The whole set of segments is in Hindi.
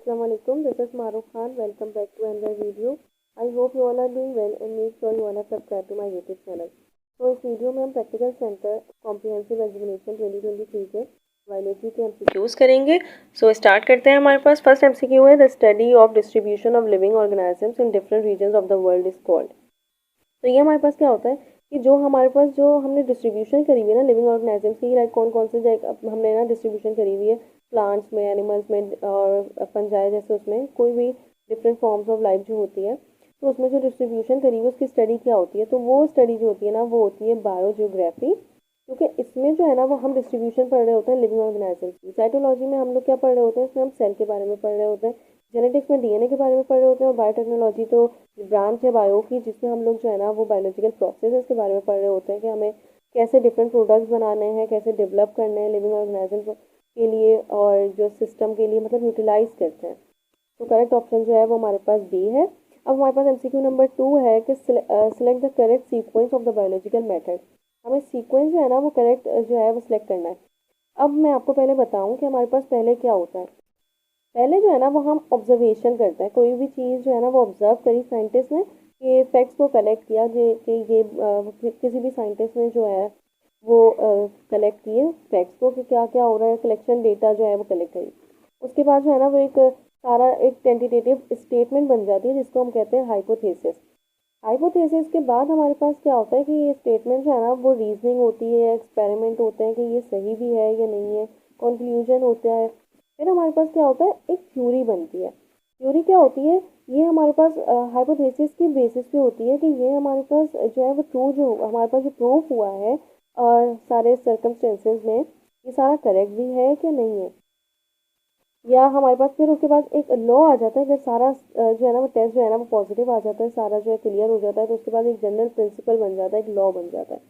Assalamualaikum. This is Maruf Khan. Welcome back to another video. I hope you all are doing well and make sure you all have subscribed to my YouTube channel. तो इस वीडियो में हम प्रैक्टिकल सेंटर कॉम्प्रिहेंसिव एग्जामिनेशन 2023 के बायोलॉजी के एमसीक्यूज करेंगे। स्टार्ट करते हैं। हमारे पास फर्स्ट एमसीक्यू है, the study of distribution of living organisms in different regions of the world is called. तो ये हमारे पास क्या होता है कि जो हमारे पास जो हमने डिस्ट्रीब्यूशन करी हुई है ना लिविंग ऑर्गेनिजम्स की, लाइक कौन कौन से हमने ना डिस्ट्रीब्यूशन करी हुई है प्लांट्स में, एनिमल्स में और फंजाई जैसे, उसमें कोई भी डिफरेंट फॉर्म्स ऑफ लाइफ जो होती है, तो उसमें जो डिस्ट्रीब्यूशन करी हुई है उसकी स्टडी क्या होती है, तो वो स्टडी जो होती है ना वो होती है बायोजियोग्राफी। क्योंकि इसमें जो है ना वो हम डिस्ट्रीब्यूशन पढ़ रहे होते हैं लिविंग ऑर्गेनिजम्स की। साइटोलॉजी में हम लोग क्या पढ़ रहे होते हैं, इसमें हम सेल के बारे में पढ़ रहे होते हैं। जेनेटिक्स में डीएनए के बारे में पढ़ रहे होते हैं। और बायोटेक्नोलॉजी तो ब्रांच है बायो की, जिसमें हम लोग जो है ना वो बायोलॉजिकल प्रोसेस के बारे में पढ़ रहे होते हैं कि हमें कैसे डिफरेंट प्रोडक्ट्स बनाने हैं, कैसे डेवलप करने हैं लिविंग ऑर्गेनिज्म के लिए और जो सिस्टम के लिए मतलब यूटिलाइज करते हैं। तो करेक्ट ऑप्शन जो है वो हमारे पास बी है। अब हमारे पास एमसीक्यू नंबर 2 है कि select the correct sequence of the biological method. हमें सीक्वेंस जो है ना वो करेक्ट जो है वो सिलेक्ट करना है। अब मैं आपको पहले बताऊं कि हमारे पास पहले क्या होता है। पहले जो है ना वो हम ऑब्जर्वेशन करते हैं, कोई भी चीज़ जो है ना वो ऑब्जर्व करी साइंटिस्ट ने, ये फैक्ट्स को कलेक्ट किया कि ये किसी भी साइंटिस्ट ने जो है वो कलेक्ट किए फैक्ट्स को कि क्या क्या हो रहा है, कलेक्शन डेटा जो है वो कलेक्ट करी। उसके बाद जो है ना वो एक सारा एक टेंटेटिव स्टेटमेंट बन जाती है जिसको हम कहते हैं हाइपोथेसिस। हाइपोथेसिस के बाद हमारे पास क्या होता है कि ये स्टेटमेंट जो है ना वो रीजनिंग होती है, एक्सपेरिमेंट होते हैं कि ये सही भी है या नहीं है, कंक्लूजन होता है। फिर हमारे पास क्या होता है, एक थ्योरी बनती है। थ्योरी क्या होती है, ये हमारे पास हाइपोथेसिस की बेसिस पे होती है कि ये हमारे पास जो है वो ट्रू जो हमारे पास जो प्रूफ हुआ है और सारे सर्कमस्टेंसेस में, ये सारा करेक्ट भी है कि नहीं है। या हमारे पास फिर उसके बाद एक लॉ आ जाता है, अगर सारा जो है ना वो टेस्ट जो है ना वो पॉजिटिव आ जाता है, सारा जो है क्लियर हो जाता है, तो उसके बाद एक जनरल प्रिंसिपल बन जाता है, एक लॉ बन जाता है।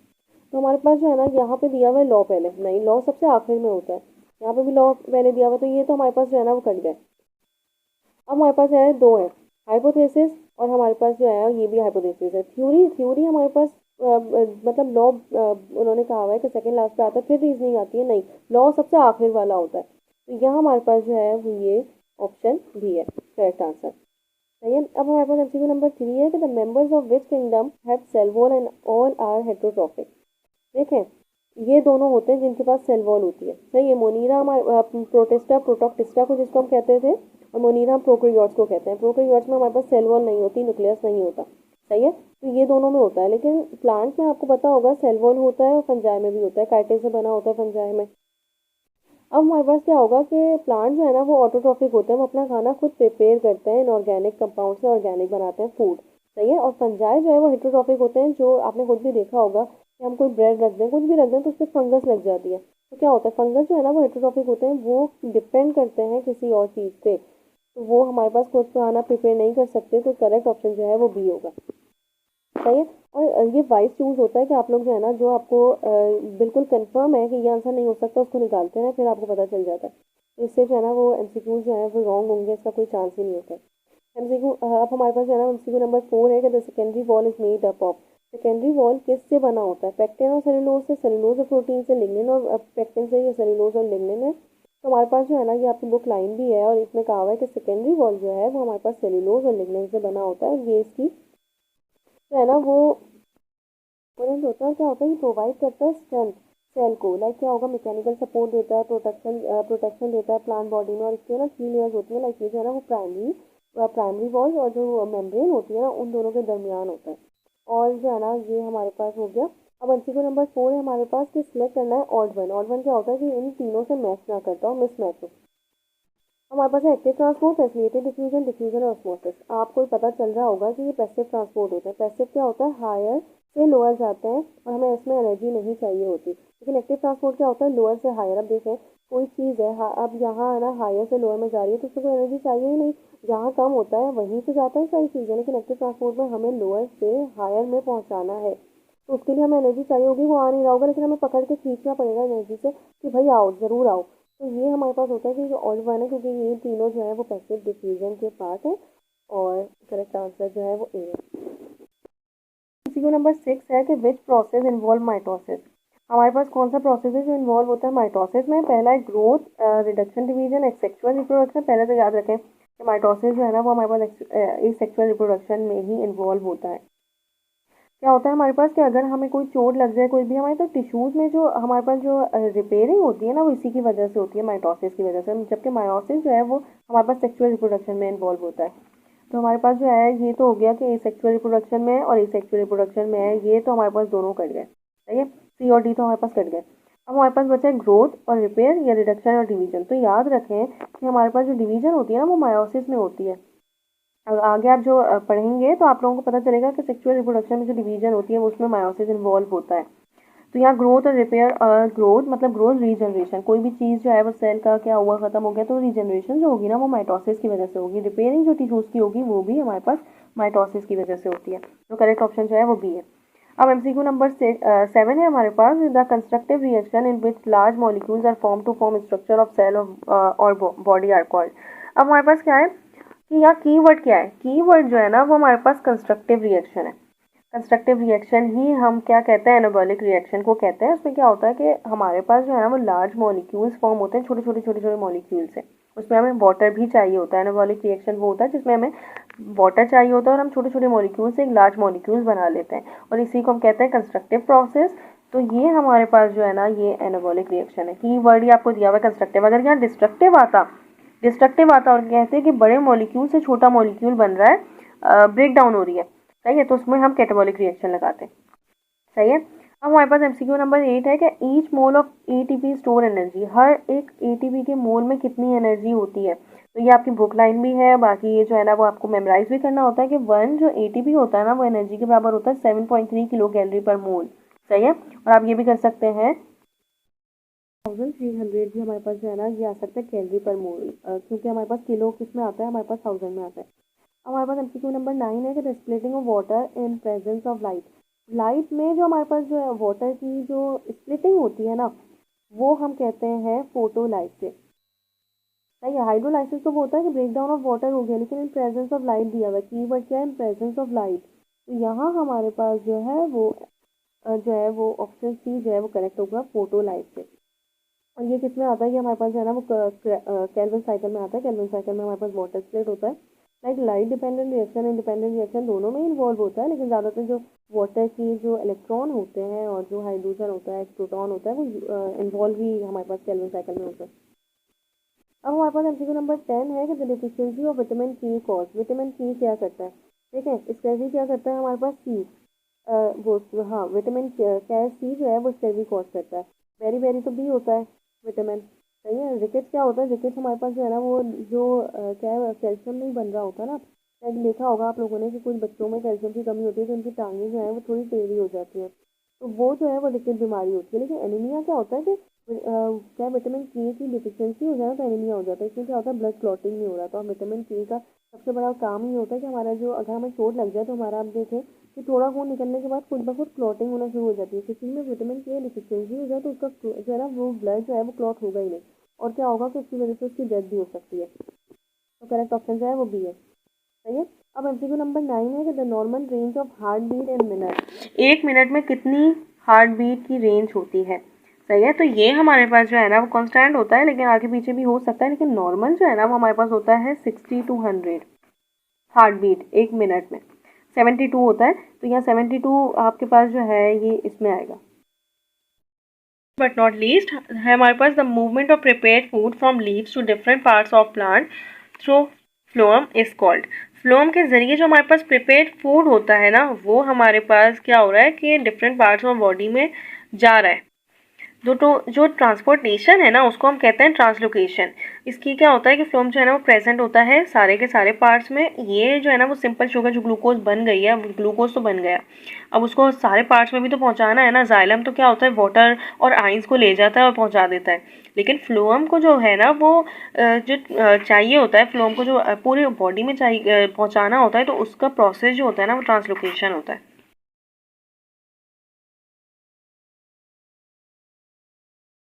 तो हमारे पास जो है ना यहाँ पे दिया हुआ है लॉ पहले, नहीं लॉ सबसे आखिर में होता है। यहाँ पे भी लॉ पहले दिया हुआ है, तो ये तो हमारे पास जो है ना वो कट गए। अब हमारे पास है दो है, हाइपोथेसिस और हमारे पास जो है ये भी हाइपोथेसिस है। थ्योरी थ्योरी हमारे पास मतलब लॉ उन्होंने कहा हुआ है कि सेकंड लास्ट पे आता है, फिर रीजनिंग आती है, नहीं लॉ सबसे आखिर वाला होता है। तो यहाँ हमारे पास जो है वो ये ऑप्शन भी है करेक्ट आंसर। सही है। अब हमारे पास एमसीक्यू नंबर 3 है कि the members of which kingdom have cell wall and all are heterotrophic. देखें, ये दोनों होते हैं जिनके पास सेल वॉल होती है। सही है। मोनीरा हमारे प्रोटेस्टा प्रोटोक्टिस्टा को जिसको हम कहते थे, और मोनीरा हम प्रोकैरियोट्स को कहते हैं। प्रोकैरियोट्स में हमारे पास सेल वॉल नहीं होती, न्यूक्लियस नहीं होता। सही है। तो ये दोनों में होता है, लेकिन प्लांट में आपको पता होगा सेल वॉल होता है और फंजाई में भी होता है, काइटिन से बना होता है फंजाई में। अब हमारे पास क्या होगा कि प्लांट जो है ना वो ऑटोट्रॉफिक होते हैं, वो अपना खाना खुद प्रिपेयर करते हैं, इनऑर्गेनिक कंपाउंड से ऑर्गेनिक बनाते हैं फूड। सही है। और फंजाई जो है वो हेट्रोट्रॉफिक होते हैं, जो आपने खुद भी देखा होगा कि हम कोई ब्रेड रख दें, कुछ भी रख दें तो उस पर फंगस लग जाती है। तो क्या होता है, फंगस जो है ना वो हेट्रोट्रॉफिक होते हैं, वो डिपेंड करते हैं किसी और चीज़ पे। तो वो हमारे पास खुद खाना प्रिपेयर नहीं कर सकते, तो करेक्ट ऑप्शन जो है वो बी होगा। सही है। और ये वाइज चूज होता है कि आप लोग जो है ना जो आपको बिल्कुल कंफर्म है कि ये आंसर नहीं हो सकता उसको निकालते हैं, फिर आपको पता चल जाता है। तो इससे जो है ना वो एमसीक्यू जो है वो रॉन्ग होंगे, इसका कोई चांस ही नहीं होता है। एमसीक्यू अब हमारे पास जो है ना एमसीक्यू नंबर 4 है कि the secondary wall is made up of. Secondary wall किससे बना होता है, पेक्टिन और सेलुलोज से, सेलुलोज और प्रोटीन से, लिग्निन और पेक्टिन से, या सेलुलोज और लिग्निन है। तो हमारे पास जो है ना ये आपकी बुक लाइन भी है और इसमें कहा हुआ है कि सेकेंडरी वॉल जो है वो हमारे पास सेलुलोज और लिग्निन से बना होता है। ये इसकी जो है ना वो पोरेंट होता है। क्या होता है, ये प्रोवाइड करता है स्ट्रेंथ सेल को, लाइक क्या होगा, मैकेनिकल सपोर्ट देता है, प्रोटेक्शन देता है प्लांट बॉडी में। और इसके ना 3 लेयर्स होती है, लाइक ये जो है ना वो प्राइमरी वॉल और जो मेम्ब्रेन होती है ना उन दोनों के दरमियान होता है। और जो है ना ये हमारे पास हो गया। अब एमसीक्यू नंबर 4 है हमारे पास कि सिलेक्ट करना है ऑड वन। ऑड वन क्या होता है कि इन तीनों से मैच ना करता हो, मिस मैच हो। हमारे पास है active transport, facilitated diffusion, diffusion और ऑस्मोसिस। आपको पता चल रहा होगा कि ये पैसिव ट्रांसपोर्ट होता है। पैसिव क्या होता है, हायर से लोअर जाते हैं और हमें इसमें एनर्जी नहीं चाहिए होती। लेकिन एक्टिव ट्रांसपोर्ट क्या होता है, लोअर से हायर। अब देखें कोई चीज़ है अब यहाँ है ना हायर से लोअर में जा रही है तो उसको कोई एनर्जी चाहिए ही नहीं, जहाँ कम होता है वहीं से जाता है सारी चीज़ें। लेकिन एक्टिव ट्रांसपोर्ट में हमें लोअर से हायर में पहुँचाना है, तो उसके लिए हमें एनर्जी चाहिए होगी, वो आ नहीं रहा होगा लेकिन हमें पकड़ के खींचना पड़ेगा एनर्जी से कि भाई आओ ज़रूर आओ। तो ये हमारे पास होता है कि जो ऑड वन है, क्योंकि ये तीनों जो है वो पैसिव डिफ्यूजन के पार्ट है। और करेक्ट आंसर जो है वो ए है। एमसीक्यू नंबर 6 है कि विच प्रोसेस इन्वॉल्व माइटोसिस। हमारे पास कौन सा प्रोसेस है जो इन्वॉल्व होता है माइटोसिस में। पहला है ग्रोथ, रिडक्शन, डिवीजन, एक्सेक्सुअल रिप्रोडक्शन। पहले तो याद रखें कि माइटोसिस जो है ना वो हमारे पास एसेक्सुअल रिप्रोडक्शन में ही इन्वॉल्व होता है। क्या होता है हमारे पास कि अगर हमें कोई चोट लग जाए कोई भी हमारे तो टिश्यूज़ में जो हमारे पास जो रिपेयरिंग होती है ना वो इसी की वजह से होती है, माइटोसिस की वजह से, जबकि मायोसिस जो है वो हमारे पास सेक्सुअल रिप्रोडक्शन में इन्वॉल्व होता है। तो हमारे पास जो है ये तो हो गया कि एसेक्सुअल रिप्रोडक्शन में और एसेक्सुअल रिप्रोडक्शन में है, ये तो हमारे पास दोनों कट गए, सही है, सी और डी तो हमारे पास कट गए। अब हमारे पास बचा है ग्रोथ और रिपेयर या रिडक्शन और डिवीजन। तो याद रखें कि हमारे पास जो डिवीजन होती है ना वो मायोसिस में होती है। अब आगे आप जो पढ़ेंगे तो आप लोगों को पता चलेगा कि सेक्सुअल रिप्रोडक्शन में जो डिवीजन होती है वो उसमें मायोसिस इन्वॉल्व होता है। तो यहाँ ग्रोथ और रिपेयर, ग्रोथ मतलब ग्रोथ रीजनरेशन, कोई भी चीज़ जो है वो सेल का क्या हुआ खत्म हो गया तो रीजनरेशन जो होगी ना वो माइटोसिस की वजह से होगी। रिपेयरिंग जो टिश्यूज़ की होगी वो भी हमारे पास माइटोसिस की वजह से होती है। तो करेक्ट ऑप्शन जो है वो बी है। अब एमसीक्यू नंबर 7 है हमारे पास, the constructive reaction in which large molecules are form to form structure of cell और बॉडी आर कॉल्ड। अब हमारे पास क्या है कि यहाँ कीवर्ड क्या है, कीवर्ड जो है ना वो हमारे पास कंस्ट्रक्टिव रिएक्शन है। कंस्ट्रक्टिव रिएक्शन ही हम क्या कहते हैं, एनाबॉलिक रिएक्शन को कहते हैं। उसमें क्या होता है कि हमारे पास जो है ना वो लार्ज मॉलिक्यूल्स फॉर्म होते हैं, छोटे छोटे छोटे छोटे मॉलिक्यूल्स से, उसमें हमें वाटर भी चाहिए होता है। एनाबॉलिक रिएक्शन वो होता है जिसमें हमें वाटर चाहिए होता है और हम छोटे छोटे मॉलिक्यूल से एक लार्ज मॉलिक्यूल्स बना लेते हैं, और इसी को हम कहते हैं कंस्ट्रक्टिव प्रोसेस। तो ये हमारे पास जो है ना ये एनाबॉलिक रिएक्शन है। की वर्ड ही आपको दिया हुआ है कंस्ट्रक्टिव। अगर यहाँ डिस्ट्रक्टिव आता और कहते हैं कि बड़े मॉलिक्यूल से छोटा मॉलिक्यूल बन रहा है, ब्रेक डाउन हो रही है, सही है, तो उसमें हम कैटाबॉलिक रिएक्शन लगाते हैं, सही है। अब हमारे पास एमसीक्यू नंबर 8 है कि each mole of ATP store energy, हर एक एटीपी के मोल में कितनी एनर्जी होती है। तो ये आपकी बुक लाइन भी है, बाकी ये जो है ना वो आपको मेमोराइज भी करना होता है कि वन जो एटीपी होता है ना वो एनर्जी के बराबर होता है 7.3 किलो कैलोरी पर मोल, सही है। और आप ये भी कर सकते हैं 1300 भी हमारे पास जो है ना ये आ सकता है कैलोरी पर मोल, क्योंकि हमारे पास किलो किस में आता है, हमारे पास 1000 में आता है। अब हमारे पास एमसीक्यू नंबर 9 है कि the splitting of water in presence of light. Light में जो हमारे पास जो है वाटर की जो स्प्लिटिंग होती है ना वो हम कहते हैं फोटोलाइसिस, सही है। हाइड्रोलाइसिस तो वो होता है कि ब्रेक डाउन ऑफ वाटर हो गया, लेकिन इन प्रेजेंस ऑफ लाइट दिया हुआ है, कीवर्ड क्या है, इन प्रेजेंस ऑफ लाइट। तो यहाँ हमारे पास जो है वो ऑप्शन सी जो है वो करेक्ट होगा, फोटोलाइसिस। और ये किस में आता है, ये हमारे पास जो है ना वो केल्विन साइकिल में आता है। केल्विन साइकिल में हमारे पास वाटर स्प्लिट होता है। Light dependent reaction independent reaction दोनों में इन्वॉल्व होता है, लेकिन ज़्यादातर जो वाटर की जो इलेक्ट्रॉन होते हैं और जो हाइड्रोजन होता है, प्रोटॉन होता है, वो इन्वॉल्व ही हमारे पास केल्विन साइकिल में होता है। अब हमारे पास एमसीक्यू नंबर 10 है कि द डिफिशियंसी ऑफ विटामिन की कॉज। विटामिन की क्या करता है, ठीक है, स्कर्वी क्या करता है हमारे पास, सी वो हाँ विटामिन क्या सी जो है वो स्कर्वी कॉज करता है। बेरी बेरी तो बी होता है विटामिन, सही है। रिकेट्स क्या होता है, रिकेट्स हमारे पास जो है ना वो जो क्या है कैल्शियम नहीं बन रहा होता ना, शायद देखा होगा आप लोगों ने कि कुछ बच्चों में कैल्शियम की कमी होती है तो उनकी टांगें जो है वो थोड़ी टेढ़ी हो जाती हैं, तो वो जो है वो रिकेट बीमारी होती है। लेकिन एनीमिया क्या होता है कि क्या विटामिन के की डिफिशियंसी हो जाए तो एनीमिया हो जाता है। इसमें क्या होता है, ब्लड क्लॉटिंग नहीं हो रहा। तो विटामिन के का सबसे बड़ा काम ही होता है कि हमारा जो अगर हमें चोट लग जाए तो हमारा आप देखें कि थोड़ा खून निकलने के बाद खुद ब खुद क्लॉटिंग होना शुरू हो जाती है। किसी में विटामिन के डिफिशियंसी हो जाए तो उसका जो है ना वो ब्लड जो है वो क्लॉट होगा ही नहीं, और क्या होगा कि उसकी वजह से उसकी डेथ भी हो सकती है। तो करेक्ट ऑप्शन जो है वो बी है, सही है। अब एमसीक्यू नंबर 9 है कि the normal range of heart beat in minute, एक मिनट में कितनी हार्ट बीट की रेंज होती है, सही है। तो ये हमारे पास जो है ना वो कांस्टेंट होता है, लेकिन आगे पीछे भी हो सकता है, लेकिन नॉर्मल जो है ना वो हमारे पास होता है 60 to 100 हार्ट बीट एक मिनट में। 72 होता है, तो यहाँ 72 आपके पास जो है ये इसमें आएगा। बट नॉट लीस्ट है हमारे पास the movement of prepared food from leaves to different parts of plant through phloem is called. Phloem के जरिए जो हमारे पास प्रिपेयर्ड फूड होता है ना वो हमारे पास क्या हो रहा है कि डिफरेंट पार्ट्स ऑफ बॉडी में जा रहा है। जो ट्रांसपोर्टेशन है ना उसको हम कहते हैं ट्रांसलोकेशन। इसकी क्या होता है कि फ्लोएम जो है ना वो प्रेजेंट होता है सारे के सारे पार्ट्स में। ये जो है ना वो सिंपल शुगर जो ग्लूकोज बन गई है, ग्लूकोज तो बन गया, अब उसको सारे पार्ट्स में भी तो पहुंचाना है ना। जाइलम तो क्या होता है वाटर और आइंस को ले जाता है और पहुंचा देता है, लेकिन फ्लोएम को जो है ना वो जो चाहिए होता है, फ्लोएम को जो पूरे बॉडी में चाहिए पहुंचाना होता है, तो उसका प्रोसेस जो होता है ना वो ट्रांसलोकेशन होता है।